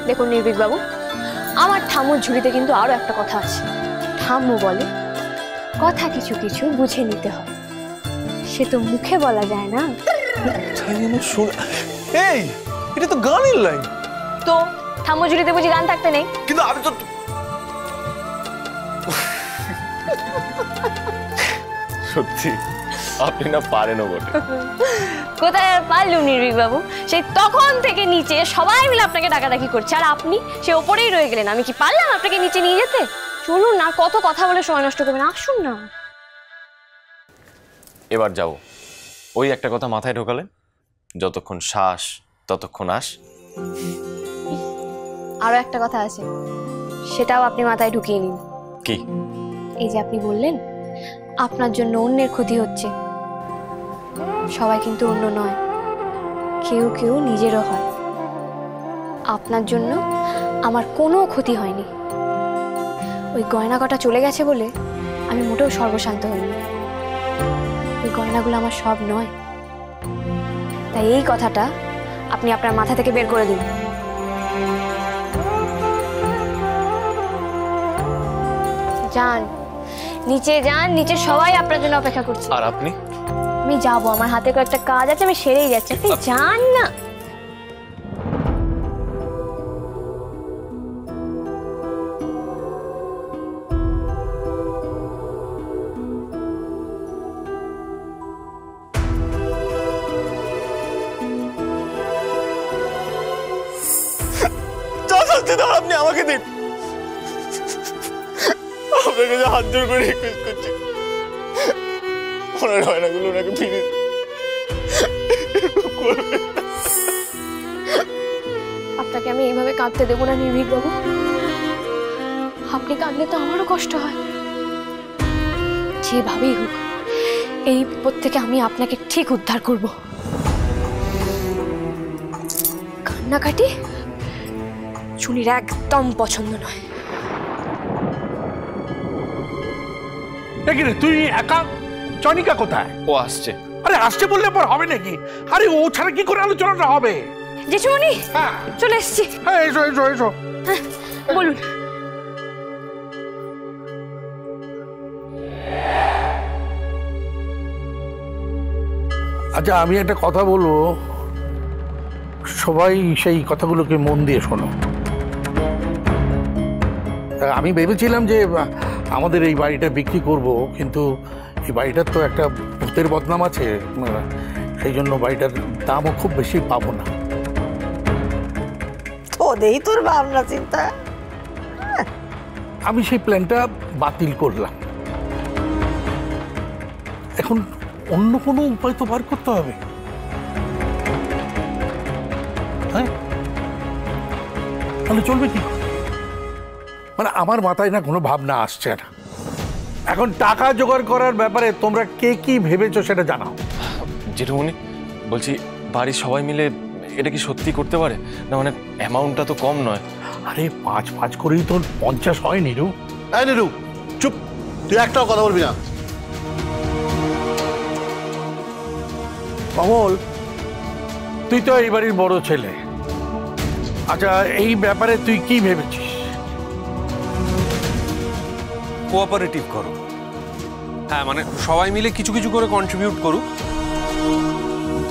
দেখুন নির্ভীক বাবু, আমার ঠাম্মুর ঝুড়িতে কিন্তু আরো একটা কথা আছে। ঠাম্মু বলে কথা কিছু কিছু বুঝে নিতে হয়, সে তো মুখে বলা যায় না। এই এটা তো গানের লাইন। তো ঠাম্মু ঝুড়িতে বুঝি গান থাকতে নেই? কিন্তু আমি তো সত্যি আপনি না পারেনও বটে। কোথায় আর পারলুম নির্ভীক বাবু, সেই তখন থেকে নিচে সবাই মিলে আপনাকে ডাকাডাকি করছে, আর আপনি সে ওপরেই রয়ে গেলেন। আমি কি পারলাম আপনাকে নিচে নিয়ে যেতে? চলুন না, কত কথা বলে সময় নষ্ট করবেন, আসুন না। এবার যাও, ওই একটা কথা মাথায় ঢোকালে, যতক্ষণ শ্বাস ততক্ষণ আস। আরো একটা কথা আছে, সেটাও আপনি মাথায় ঢুকিয়ে নিন। কি? এই যে আপনি বললেন আপনার জন্য অন্যের ক্ষতি হচ্ছে, সবাই কিন্তু অন্য নয়, কেউ কেউ নিজেরও হয়। আপনার জন্য আমার কোনো ক্ষতি হয়নি, ওই গয়না কটা চলে গেছে বলে আমি মোটেও সর্বশান্ত হইনি। ওই গয়নাগুলো আমার সব নয়, তাই এই কথাটা আপনি আপনার মাথা থেকে বের করে দিন। যান নিচে, যান নিচে, সবাই আপনার জন্য অপেক্ষা করছে। আর আপনি? আমি যাবো, আমার হাতে কয়েকটা কাজ আছে, আমি সেরেই যাচ্ছি, আপনি যান না। আপনি আমাকে দিন, আপনার কাছে হাত জোর করে রিকোয়েস্ট করছি, ওনার গয়নাগুলো ওনাকে ফিরে আপনাকে আমি এইভাবে কাঁদতে দেবো না নির্ভীক বাবু, আপনি কাঁদলে তো আমারও কষ্ট হয়। যেভাবেই হোক এই বিপদ থেকে আমি আপনাকে ঠিক উদ্ধার করব। কান্নাকাটি চুনির একদম পছন্দ নয়। তুই একা? চনিকা কোথায়? ও আসছে। আরে আসছে বললে পর হবে নাকি? আরে ও ছাড়া কি করে আলোচনাটা হবে? জেঠুমনি, হ্যাঁ চলে এসছি। হ্যাঁ এসো এসো এসো। বলুন। আচ্ছা আমি একটা কথা বলবো, সবাই সেই কথাগুলোকে মন দিয়ে শোনো। আমি ভেবেছিলাম যে আমাদের এই বাড়িটা বিক্রি করব, কিন্তু এই বাড়িটার তো একটা ভূতের বদনাম আছে, সেই জন্য বাড়িটার দামও খুব বেশি পাবো না। ওদেই তোর ভাবনা চিন্তা। আমি সেই প্ল্যানটা বাতিল করলাম। এখন অন্য কোনো উপায় তো বার করতে হবে। হ্যাঁ তাহলে চলবে কি? মানে আমার মাথায় না কোনো ভাবনা আসছে না। এখন টাকা জোগাড় করার ব্যাপারে তোমরা কে কি ভেবেছো সেটা জানাও। জেঠুমনি বলছি, বাড়ির সবাই মিলে এটা কি সত্যি করতে পারে? না মানে অ্যামাউন্টটা তো কম নয়। আরে 5 করেই তো 50 হয় নিরু। এই নিরু চুপ, তুই একটাও কথা বলবি না। কমল, তুই তো এই বাড়ির বড় ছেলে, আচ্ছা এই ব্যাপারে তুই কি ভেবেছিস? কোঅপারেটিভ করো। হ্যাঁ মানে সবাই মিলে কিছু কিছু করে কন্ট্রিবিউট করুক।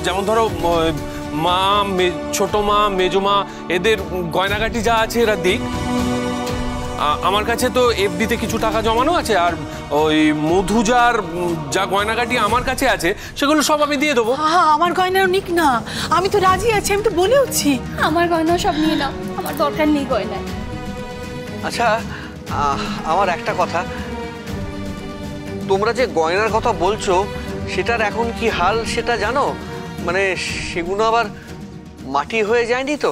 যেমন ধরো মা, ছোট মা, মেজো মা, এদের গয়নাগাটি যা আছে এরা দিক। আমার কাছে তো এফডিতে কিছু টাকা জমানো আছে, আর ওই মধুজার যা গয়নাগাটি আমার কাছে আছে সেগুলো সব আমি দিয়ে দেবো। আমার গয়নাও নিক না, আমি তো রাজি আছি, আমি তো বলেওছি। আমার গয়না সব নিয়ে নাও, আমার দরকার নেই গয়না। আচ্ছা আমার একটা কথা, তোমরা যে গয়নার কথা বলছো সেটার এখন কি হাল সেটা জানো? মানে সেগুলো আবার মাটি হয়ে যায়নি তো?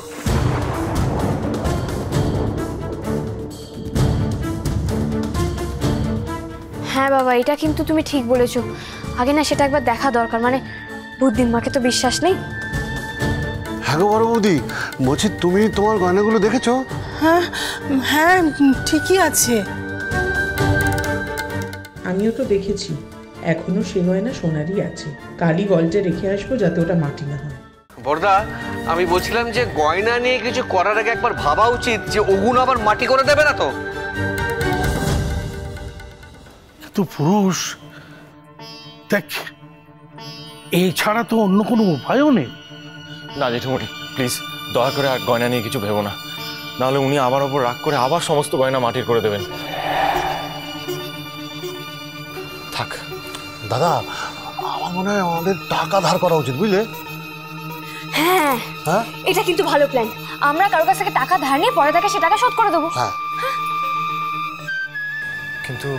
হ্যাঁ বাবা, এটা কিন্তু তুমি ঠিক বলেছো, আগে না সেটা একবার দেখা দরকার। মানে বুদ্ধিমাকে তো বিশ্বাস নেই। হ্যাঁ গো বড় বৌদি, বলছি তুমি তোমার গয়নাগুলো দেখেছো? হ্যাঁ হ্যাঁ ঠিকই আছে। আমিও তো দেখেছি, এখনো সে গয়না সোনারই আছে। কালই গল্টে রেখে আসবো যাতে ওটা মাটি না হয়। বড়দা আমি বলছিলাম যে গয়না নিয়ে কিছু করার আগে একবার ভাবা উচিত যে ওগুলো আবার মাটি করে দেবে না তো। কিন্তু পুরুষ দেখ, এই ছাড়া তো অন্য কোনো উপায়ও নেই। না জেঠুমনি প্লিজ দয়া করে আর গয়না নিয়ে কিছু ভেবো না, নাহলে উনি আমার ওপর রাগ করে আবার সমস্ত গয়না মাটির করে দেবেন। থাক। দাদা, আমার মনে হয় আমাদের টাকা ধার করা উচিত, বুঝলে? হ্যাঁ হ্যাঁ, এটা কিন্তু ভালো প্ল্যান। আমরা কারোর কাছ থেকে টাকা ধার নিয়ে পরে তাকে সে টাকা শোধ করে দেবো। হ্যাঁ। কিন্তু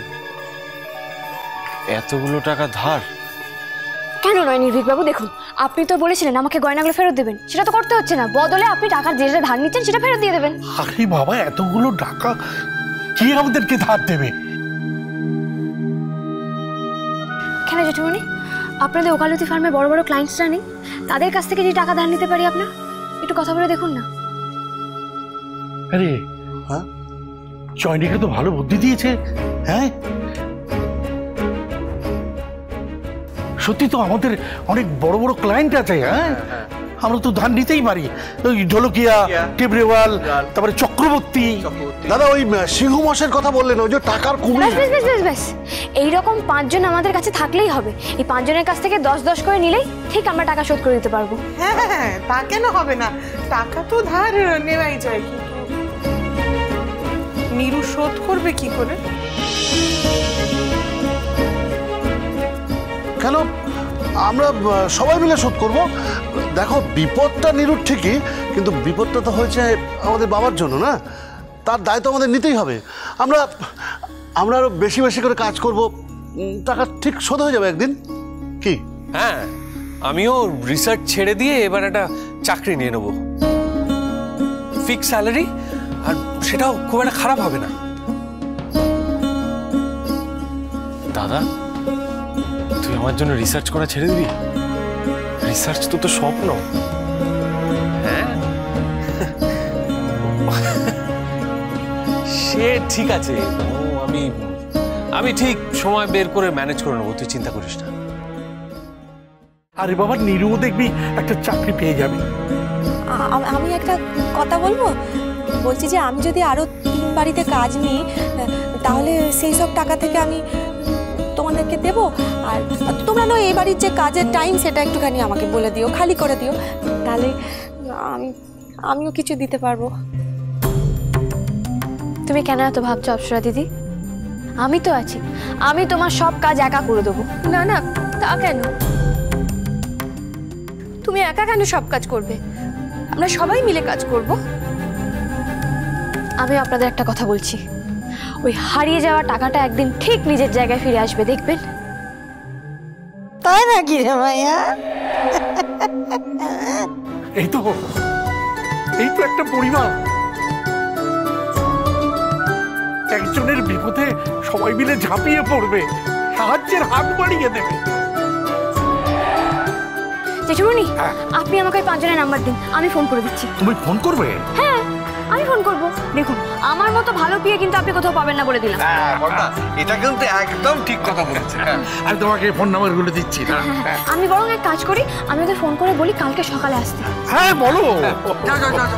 এতগুলো টাকা ধার কেন নয় নির্ভীকবাবু, দেখুন আপনি তো বলেছিলেন আমাকে গয়নাগুলো ফেরত দেবেন, সেটা তো করতে হচ্ছে না। বদলে আপনি টাকার যেটা ধার নিচ্ছেন সেটা ফেরত দিয়ে দেবেন। আরে বাবা, এতগুলো টাকা কি আমাদেরকে ধার দেবে? কেন জেঠুমনি, আপনাদের ওকালতি ফার্মে বড় বড় ক্লায়েন্টসরা নেই? তাদের কাছ থেকে যে টাকা ধার নিতে পারি আপনার, একটু কথা বলে দেখুন না। আরে হ্যাঁ, চয়নিকে তো ভালো বুদ্ধি দিয়েছে। হ্যাঁ, সত্যি তো আমাদের অনেক বড় বড় ক্লায়েন্ট আছে। হ্যাঁ, আমরা তো ধার নিতেই পারি। ওই ঢোলকিয়া, টেবরেওয়াল, তারপরে চক্রবর্তী। দাদা ওই সিংহ মাসের কথা বললেন, ওই যে টাকার কুমির। ব্যাস ব্যাস ব্যাস ব্যাস ব্যাস, এইরকম 5 জন আমাদের কাছে থাকলেই হবে। এই 5 জনের কাছ থেকে 10-10 করে নিলেই ঠিক আমরা টাকা শোধ করে দিতে পারবো। হ্যাঁ হ্যাঁ, তা কেন হবে না? টাকা তো ধার নেওয়াই যায়, কিন্তু নীরু শোধ করবে কি করে? কেন, আমরা সবাই মিলে শোধ করব। দেখো, বিপদটা নিরুর ঠিকই, কিন্তু বিপদটা তো হয়েছে আমাদের বাবার জন্য, না? তার দায়িত্ব আমাদের নিতেই হবে। আমরা আরো বেশি বেশি করে কাজ করব, টাকা ঠিক শোধ হয়ে যাবে একদিন। কি? হ্যাঁ, আমিও রিসার্চ ছেড়ে দিয়ে এবার একটা চাকরি নিয়ে নেব, ফিক্স স্যালারি, আর সেটাও খুব একটা খারাপ হবে না। দাদা, তুই আমার জন্য রিসার্চ করা ছেড়ে দিবি? রিসার্চ তো তোর স্বপ্ন। হ্যাঁ, সে ঠিক আছে, আমি ঠিক সময় বের করে ম্যানেজ করে নেবো, তুই চিন্তা করিস না। আরে বাবা, নীরু দেখবি একটা চাকরি পেয়ে যাবে। আমি একটা কথা বলবো, বলছি যে আমি যদি আরো 3 বাড়িতে কাজ নিই, তাহলে সেই সব টাকা থেকে আমি তোমাদেরকে দেবো। আর তোমরা নয় এই বাড়ির যে কাজের টাইম সেটা একটুখানি আমাকে বলে দিও, খালি করে দিও, তাহলে আমিও কিছু দিতে পারবো। তুমি কেন এত ভাবছো অপ্সরা দিদি? আমি তো আছি, আমি তোমার সব কাজ একা করে দেবো। না না, তা কেন? তুমি একা কেন সব কাজ করবে? আমরা সবাই মিলে কাজ করব। আমি আপনাদের একটা কথা বলছি, ওই হারিয়ে যাওয়া টাকাটা একদিন ঠিক নিজের জায়গায় ফিরে আসবে, দেখবেন। তাই নাকি রে ভাইয়া? এই তো একটা পরিবার, একজনের বিপদে সবাই মিলে ঝাঁপিয়ে পড়বে, সাহায্যের হাত বাড়িয়ে দেবে। জেঠুমনি, আপনি আমাকে 5 জনের নাম্বার দিন, আমি ফোন করে দিচ্ছি। তুমি ফোন করবে? হ্যাঁ, আমি ফোন করব। দেখুন, আমার মতো ভালো পিয়ে কিন্তু আপনি কোথাও পাবেন না বলে দিলাম। এটা কিন্তু একদম ঠিক কথা বলেছে। আমি তোমাকে ফোন নাম্বারগুলো দিচ্ছি না। আমি বরং এক কাজ করি, আমি ওদের ফোন করে বলি কালকে সকালে আসতে। হ্যাঁ বলো। যাও যাও যাও।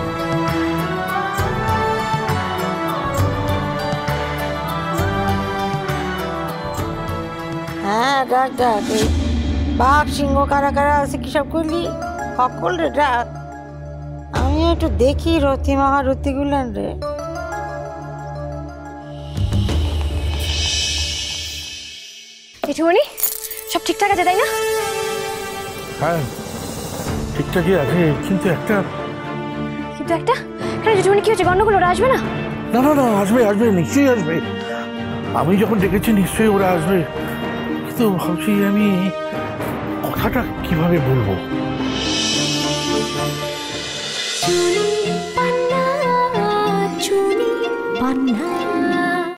হ্যাঁ ডাক ডাক, এই বাঘ সিংহ কারা কারা আছে কি সব করলি সকল রে ডাক। আমি একটু দেখি রথি মহারথী গুলান রে। জেঠুমনি, সব ঠিকঠাক আছে তাই না? হ্যাঁ ঠিকঠাকই আছে, কিন্তু একটা কেন জেঠুমনি, কি হচ্ছে? গন্ডগোল? ওরা আসবে না? না না না, আসবে আসবে, নিশ্চয়ই আসবে। আমি যখন ডেকেছি নিশ্চয়ই ওরা আসবে, কিন্তু ভাবছি আমি কথাটা কিভাবে বলবো। চুনি পান্না